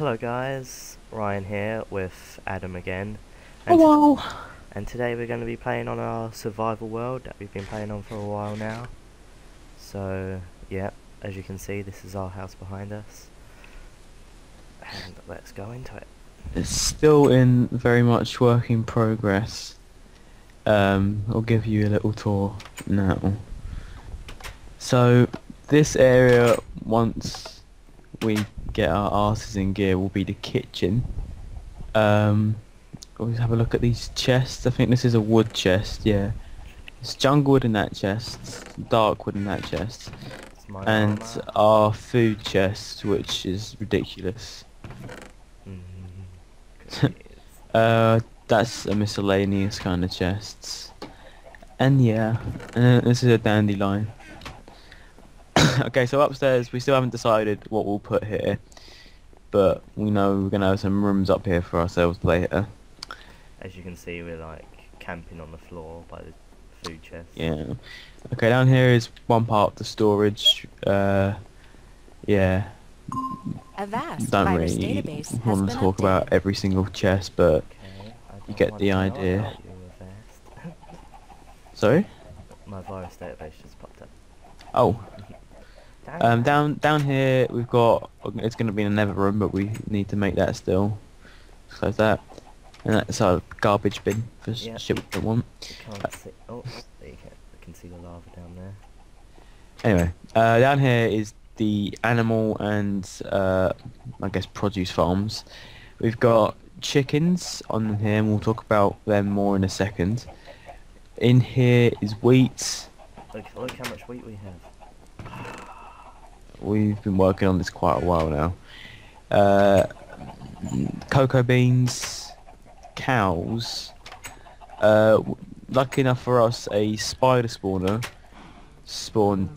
Hello guys, Ryan here with Adam again, Hello. and today we're going to be playing on our survival world that we've been playing on for a while now. So yeah, as you can see, this is our house behind us, and let's go into it. It's still in very much work in progress. I'll give you a little tour now. So this area, once we get our asses in gear, will be the kitchen. Always have a look at these chests. I think this is a wood chest. Yeah, it's jungle wood in that chest, dark wood in that chest, It's my and armor. our food chest, which is ridiculous. Cookies. That's a miscellaneous kind of chests. And yeah, this is a dandelion. Okay, so upstairs we still haven't decided what we'll put here, but we know we're gonna have some rooms up here for ourselves later. As you can see, we're like camping on the floor by the food chest. Yeah. Okay, down here is one part of the storage. Yeah. A vast Don't virus really database has want been to talk updated. about every single chest, but Okay, I you don't get want the to know idea. about you with vest. Sorry. My virus database just popped up. Oh. Damn. Down here we've got. It's going to be in another room, but we need to make that still. Close that, and that's our garbage bin for Yeah. shit we don't want. Can't see. Oh, there you go. I can see the lava down there. Anyway, down here is the animal and I guess produce farms. We've got chickens on here, and we'll talk about them more in a second. In here is wheat. Look how much wheat we have. We've been working on this quite a while now. Cocoa beans, cows. Lucky enough for us, a spider spawner spawned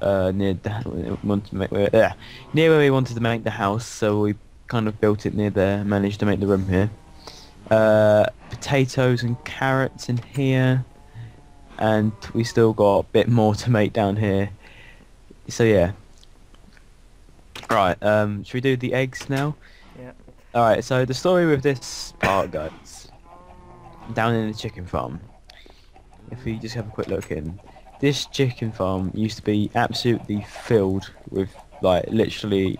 near where we wanted to make the house, so we kind of built it near there, managed to make the room here. Potatoes and carrots in here, and we still got a bit more to make down here. So yeah. Right, should we do the eggs now? Yeah. Alright, so the story with this part, guys, down in the chicken farm, if we just have a quick look in, this chicken farm used to be absolutely filled with, like, literally,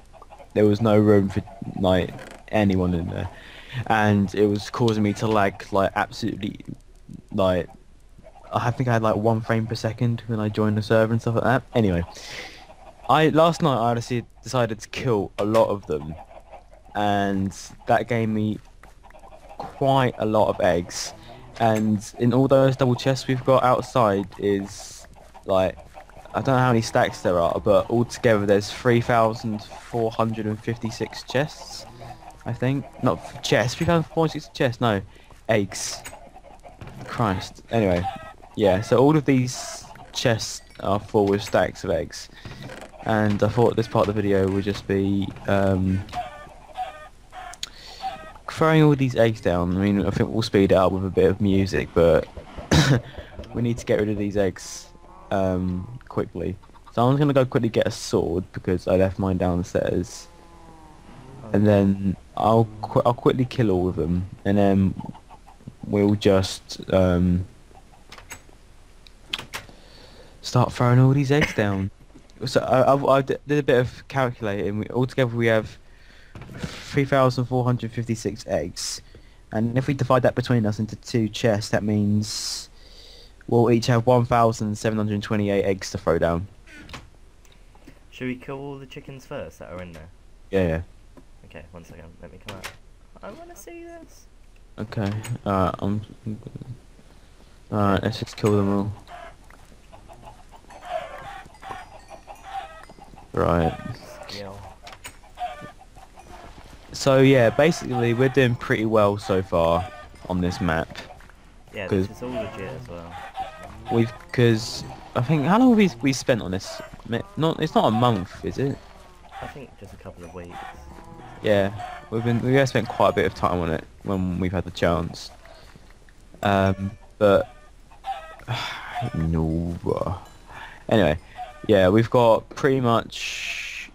there was no room for, like, anyone in there, and it was causing me to lag, like, absolutely, like, I think I had, like, 1 frame per second when I joined the server and stuff like that. Anyway, last night I honestly decided to kill a lot of them, and that gave me quite a lot of eggs, and in all those double chests we've got outside is, like, I don't know how many stacks there are, but altogether there's 3,456 chests, I think. Not chests, 3,456 chests, no, eggs. Christ. Anyway, yeah, so all of these chests are full with stacks of eggs, and I thought this part of the video would just be throwing all these eggs down. I mean, I think we'll speed it up with a bit of music, but we need to get rid of these eggs quickly. So I'm going to go quickly get a sword because I left mine downstairs, and then I'll quickly kill all of them, and then we'll just start throwing all these eggs down. So I did a bit of calculating. Altogether we have 3,456 eggs, and if we divide that between us into 2 chests, that means we'll each have 1,728 eggs to throw down. Should we kill all the chickens first that are in there? Yeah. Okay, 1 second. Let me come out. I want to see this. Okay. Alright, let's just kill them all. Right. Skill. So yeah, basically we're doing pretty well so far on this map. Yeah, this is all legit as well. Because I think, how long have we spent on this? It's not a month, is it? I think just a couple of weeks. Yeah, we have spent quite a bit of time on it when we've had the chance. But no. Anyway, yeah, we've got pretty much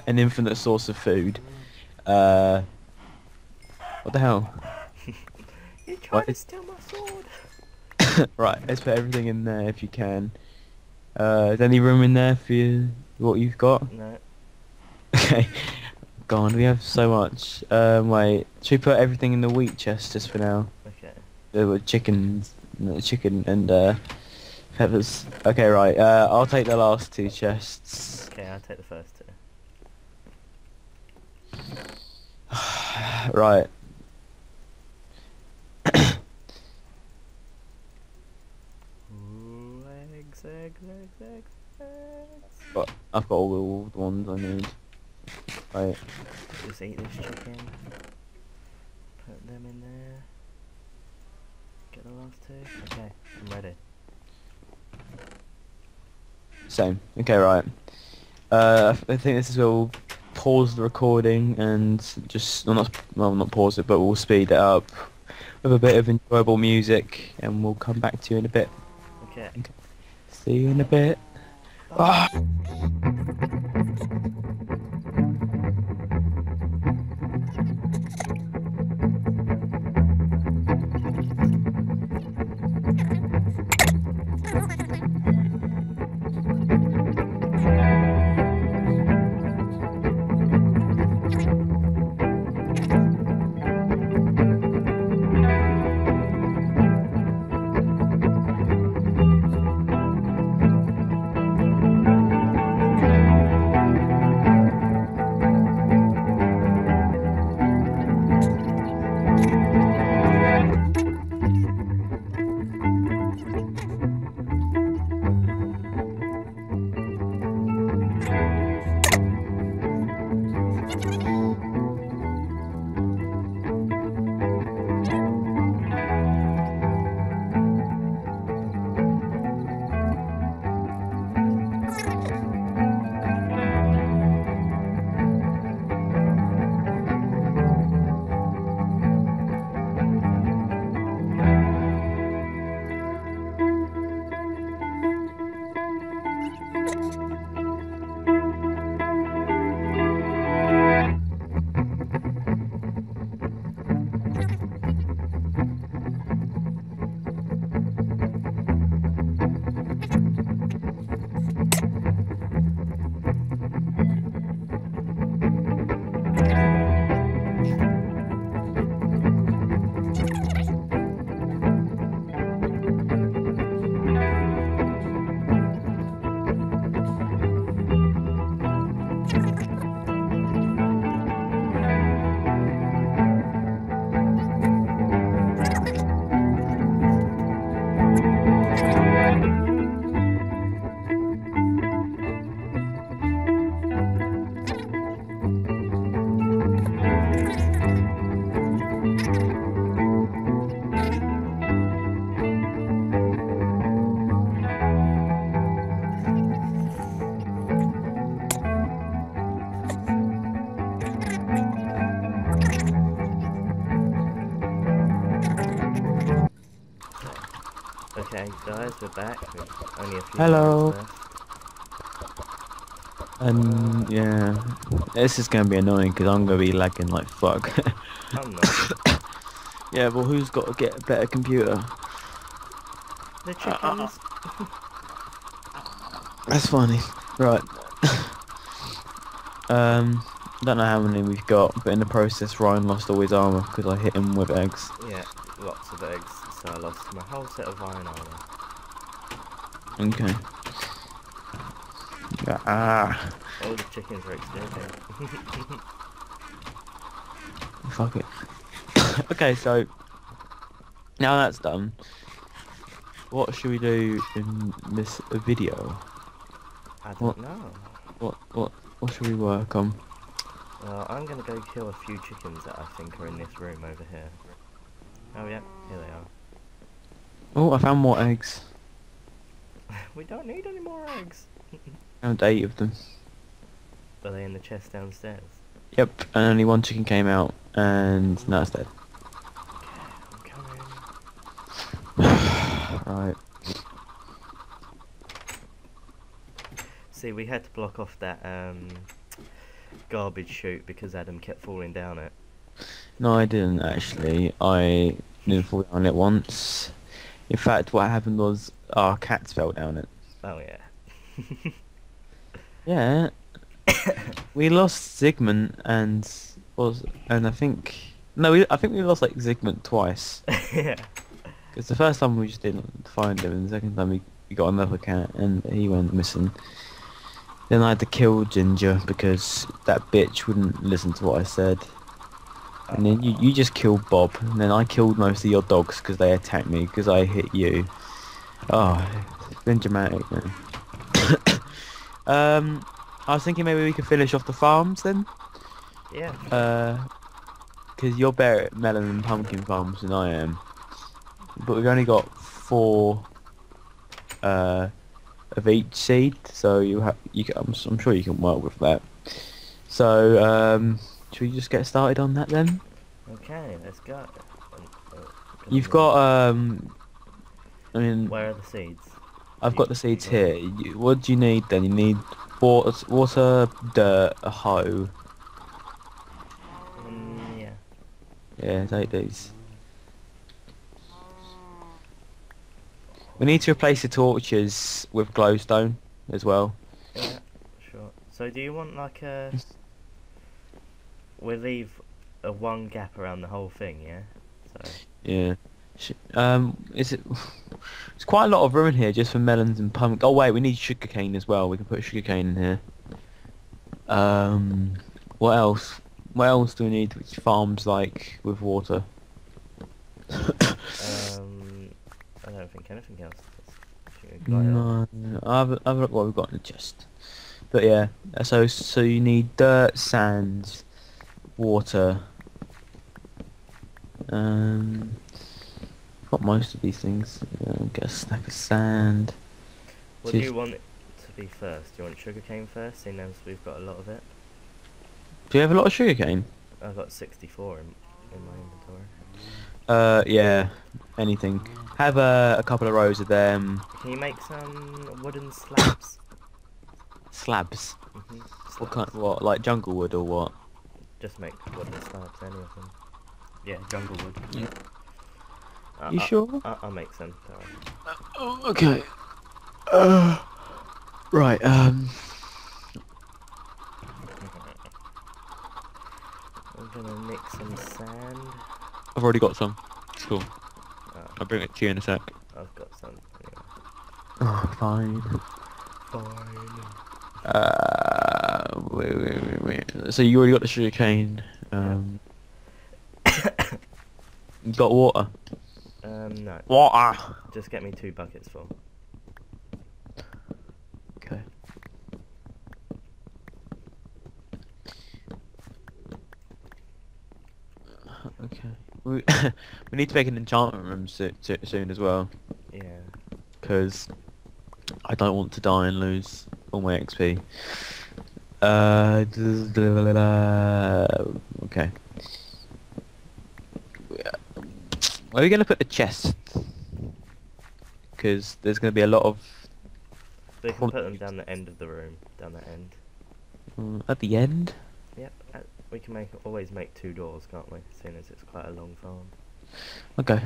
an infinite source of food. What the hell? You What tried to is- steal my sword. Right, let's put everything in there if you can. Is there any room in there for what you've got? No. Okay. God, we have so much. Wait, should we put everything in the wheat chest just for now? Okay. With chickens, no, chicken and peppers. Okay, right. I'll take the last two chests. Okay, I'll take the first two. Right. Ooh, eggs, eggs, eggs, eggs, eggs. But I've got all the ones I need. Right. Just eat this chicken. Put them in there. Get the last two. Okay, I'm ready. Same. Okay, right. I think this is where we'll pause the recording and just not pause it, but we'll speed it up with a bit of enjoyable music, and we'll come back to you in a bit. Okay. See you in a bit. Bye. Okay, guys, we're back. With only a few Hello. minutes And yeah, this is gonna be annoying because I'm gonna be lagging like fuck. left. I'm not. Yeah, well, who's got to get a better computer? The chickens. That's funny. Right. Don't know how many we've got, but in the process, Ryan lost all his armor because I hit him with eggs. Yeah, lots of eggs. So I lost my whole set of iron armor. Okay. Ah. All the chickens are exploding. Fuck it. Okay, so now that's done, what should we do in this video? I don't What? know. What should we work on? Well, I'm gonna go kill a few chickens that I think are in this room over here. Oh yeah, here they are. Oh, I found more eggs. We don't need any more eggs. Found 8 of them. Are they in the chest downstairs? Yep, and only one chicken came out, and now it's dead. I'm coming. Right. See, we had to block off that garbage chute because Adam kept falling down it. No, I didn't actually. I didn't fall down it once. In fact, what happened was our cats fell down it. Oh yeah. Yeah, we lost Zygmunt and I think no, I think we lost like Zygmunt twice. Yeah. Because the first time we just didn't find him, and the second time we got another cat and he went missing. Then I had to kill Ginger because that bitch wouldn't listen to what I said. And then you just killed Bob, and then I killed most of your dogs because they attacked me because I hit you. Oh, it's been dramatic, man. I was thinking maybe we could finish off the farms then. Yeah. Because you're better at melon and pumpkin farms than I am. But we've only got 4 of each seed, so I'm sure you can work with that. So should we just get started on that then? Okay, let's go. You've got I mean, Where are the seeds? I've got the seeds here. What do you need then? You need water, dirt, a hoe. Yeah. Yeah, take these. We need to replace the torches with glowstone as well. Yeah, sure. So do you want like a... We'll leave a 1 gap around the whole thing, yeah? So... Yeah. Is it? There's quite a lot of room in here just for melons and pumpkin. Oh wait, we need sugarcane as well. We can put sugarcane in here. What else? What else do we need which farms like with water? I don't think anything else. No, I've looked what we've got in the chest. But yeah, so you need dirt, sand, water. Got most of these things. Get a stack of sand. What do you want it to be first? Do you want sugarcane first, seeing as we've got a lot of it? Do you have a lot of sugarcane? I've got 64 in my inventory. Yeah, anything. Have a couple of rows of them. Can you make some wooden slabs? Slabs. Slabs. What, like jungle wood or what? Just make wooden slabs, any of them. Yeah, jungle wood. Yeah. You sure? I'll make some. Oh, okay. Right. I'm gonna mix some sand. I've already got some. It's cool. Oh, I'll bring it to you in a sec. I've got some. Anyway. Oh, fine. Fine. Wait. So you already got the sugarcane. You got water. No. Water. Just get me 2 buckets full. Okay. Okay. We need to make an enchantment room soon as well. Yeah. Because I don't want to die and lose all my XP. Okay. Where are we going to put the chest? Because there's going to be a lot of... We can put them down the end of the room. Down the end. At the end? Yep. We can always make 2 doors, can't we? Seeing as it's quite a long farm. Okay.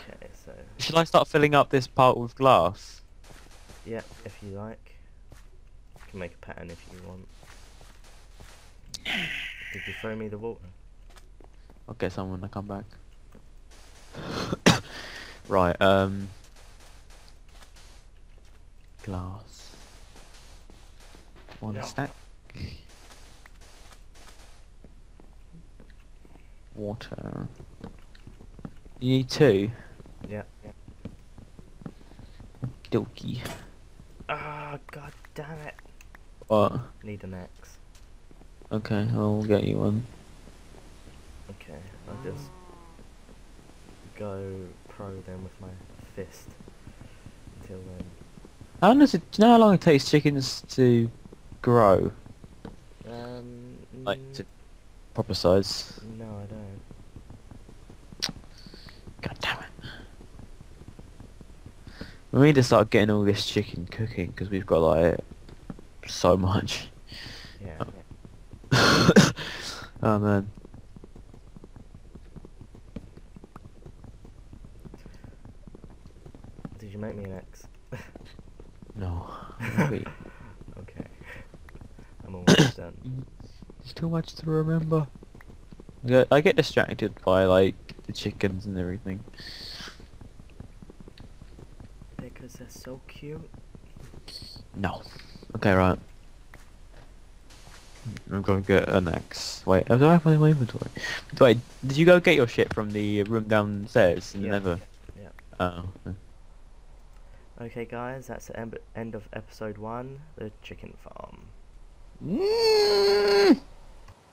Okay, so... Should I start filling up this part with glass? Yeah, if you like. You can make a pattern if you want. Did you throw me the water? I'll get some when I come back. Right, glass. 1 Yeah. stack. Water. You need 2? Yeah. Dokey. Ah, god damn it. What? Need an axe. Okay, I'll get you one. Okay, I'll just go pro then with my fist. Until then. How long does it? Do you know how long it takes chickens to grow? Like to proper size? No, I don't. God damn it! We need to start getting all this chicken cooking because we've got like so much. Yeah. Oh man. Did you make me an X? No. Wait. Okay. I'm almost done. There's too much to remember. I get distracted by like the chickens and everything. Because they're so cute. No. Okay, right. I'm gonna get an axe. Wait, do I have one in my inventory? Wait, did you go get your shit from the room downstairs in the Yeah. nether? Yeah. Oh. Okay. Okay guys, that's the end of episode 1, the chicken farm.